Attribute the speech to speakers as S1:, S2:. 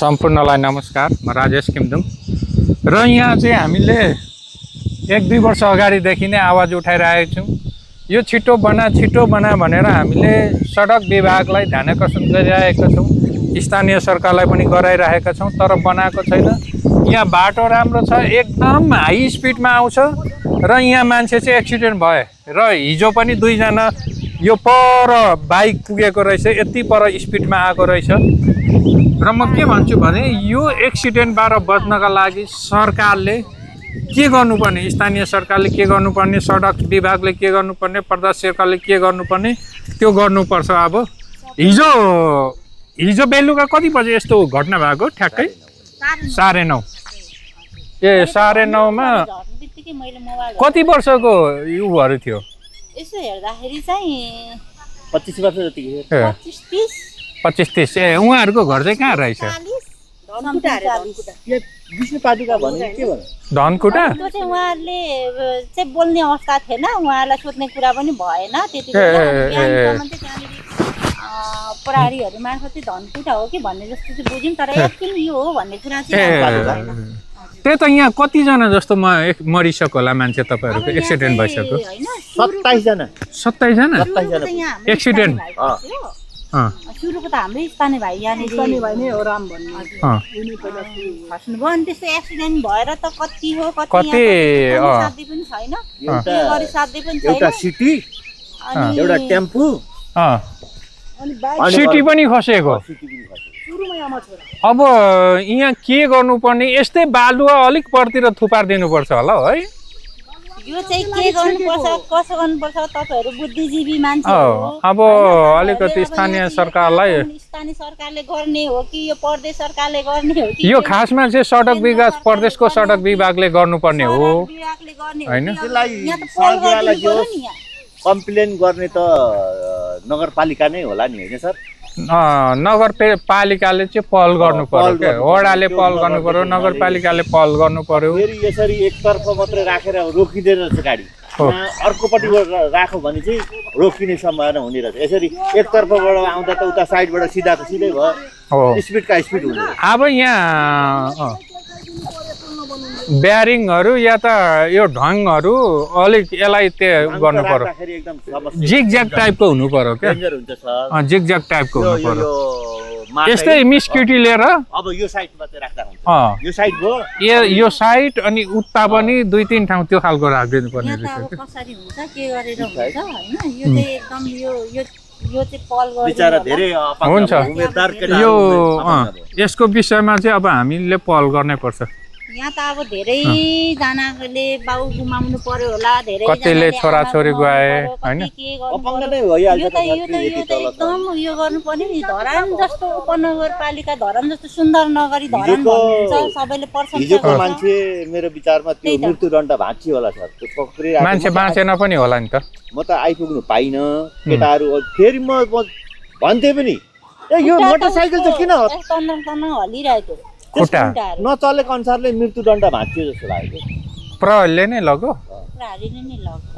S1: सम्पूर्णलाई नमस्कार। म राजेश किमदुङ र यहाँ चाहिँ हामीले 1-2 वर्ष अगाडिदेखि नै आवाज उठाइरहेका छौँ। यो छिटो बना भनेर हामीले सडक विभागलाई ध्यानाकर्षण गरिरहेका छौँ, स्थानीय सरकारलाई पनि गराइरहेका छौँ, तर बनाएको छैन। यहाँ बाटो राम्रो छ, एकदम हाई स्पिडमा आउँछ र यहाँ मान्छे चाहिँ एक्सिडेन्ट भए र हिजो पनि 2 जना यो पर बाइक पुगेको रहेछ, यति पर स्पिडमा आएको रहेछ। र म के भन्छु भने यो एक्सिडेन्टबाट बच्नका लागि सरकारले के गर्नुपर्ने, स्थानीय सरकारले के गर्नुपर्ने, सडक विभागले के गर्नुपर्ने, प्रदेश सरकारले के गर्नुपर्ने त्यो गर्नुपर्छ। अब हिजो बेलुका कति बजे यस्तो घटना भएको? ठ्याक्कै 9:30। ए 9:30 मा कति वर्षको युवाहरू थियो?
S2: यसो हेर्दाखेरि चाहिँ
S3: 25 वर्ष जति
S1: 25-30। ए उहाँहरूको घर चाहिँ कहाँ रहेछ?
S3: विष्णुपादुका भने के भन्नु?
S1: धनकुटा?
S2: त्यो चाहिँ उहाँहरूले चाहिँ बोल्ने अवस्था थिएन, उहाँलाई सोध्ने कुरा पनि भएन त्यति बेला। प्रहरीहरू मार्फत धनकुटा हो कि भन्ने जस्तो चाहिँ बुझ्यौँ, तर एक्चुअली यो हो भन्ने कुरा चाहिँ
S1: त्यही त। यहाँ कतिजना जस्तो मरिसक्यो होला मान्छे तपाईँहरूको? एक्सिडेन्ट भइसक्यो
S3: 27 जना।
S1: 27 जना एक्सिडेन्ट?
S2: सुरुको त हाम्रै स्थानीय भाइ भाइ नै हो राम भन्ने खस्नुभयो। अनि त्यस्तो एक्सिडेन्ट भएर त कति हो कति साध्य पनि छैन, साध्य पनि छैन।
S3: एउटा सिटी, एउटा टेम्पो,
S1: सिटी पनि खसेको। अब यहाँ के गर्नुपर्ने? यस्तै बालुवा अलिक परतिर थुपारिदिनुपर्छ होला है।
S2: यो चाहिँ के गर्नुपर्छ, कसो गर्नुपर्छ? तपाईहरु बुद्धिजीवी मान्छे हो।
S1: अब अलिकति स्थानीय सरकारले
S2: गर्ने हो कि यो प्रदेश सरकारले गर्ने हो कि?
S1: यो खासमा चाहिँ सडक विकास प्रदेशको सडक विभागले गर्नुपर्ने हो हैन?
S3: कम्प्लेन गर्ने त नगरपालिका नै होला नि, हैन सर?
S1: नगरपालिकाले चाहिँ पहल गर्नु पर्यो के? वडाले पहल गर्नु पर्यो, नगरपालिकाले पहल गर्नु पर्यो।
S3: फेरि यसरी एकतर्फ मात्रै राखेर रोकिँदैन रहेछ गाडी, अर्कोपट्टि राख्यो भने चाहिँ रोकिने सम्भावना हुने रहेछ। यसरी एकतर्फबाट आउँदा त उता साइडबाट सिधाको सिधै भयो, स्पिडका स्पिड हुँदैन।
S1: अब यहाँ ब्यारिङहरू या त यो ढङ्गहरू अलिक यसलाई त्यो गर्नु पर्यो, जिगज्याग टाइपको हुनु पर्यो क्या? जिगज्याग टाइपको हुनु पर्यो। यस्तै मिस्किटी लिएर
S3: अब यो साइडमा चाहिँ राख्दा हुन्छ। यो साइड भयो,
S1: यो साइड अनि उता पनि 2-3 ठाउँ त्यो खालको राखिदिनु पर्ने रहेछ।
S2: कसरी हुन्छ, के गरेर हुन्छ हैन? यो चाहिँ एकदम यो चाहिँ पहल गर्नु
S3: बिचारा धेरै
S1: हुन्छ। यो यसको विषयमा चाहिँ अब हामीले पहल गर्नै पर्छ।
S2: यहाँ त अब धेरै जनाले बाउ गुमाउनु पर्यो होला, धेरै
S1: कतिले छोराछोरी गए हैन?
S2: एकदम यो गर्नुपर्ने नि। धरान जस्तो उपनगरपालिका, धरान जस्तो सुन्दर नगरी धरान भन्नुहुन्छ, सबैले पर्छ।
S3: हिजोको मान्छे मेरो विचारमा त्यो मृत्युदण्ड भाँचियो होला सर। त्यो पक्रिरहेको
S1: मान्छे बाँचेन पनि होला नि त।
S3: म त आइपुग्नु पाइन। केटाहरू फेरि म भन्थे पनि यो मोटरसाइकल चाहिँ किन
S2: हलिरहेको
S3: नचलेको अनुसारले मृत्युदण्ड भाँचियो जस्तो लाग्यो।
S1: प्रहरीले नै लग्यो।
S2: प्रहरीले नै लग्यो।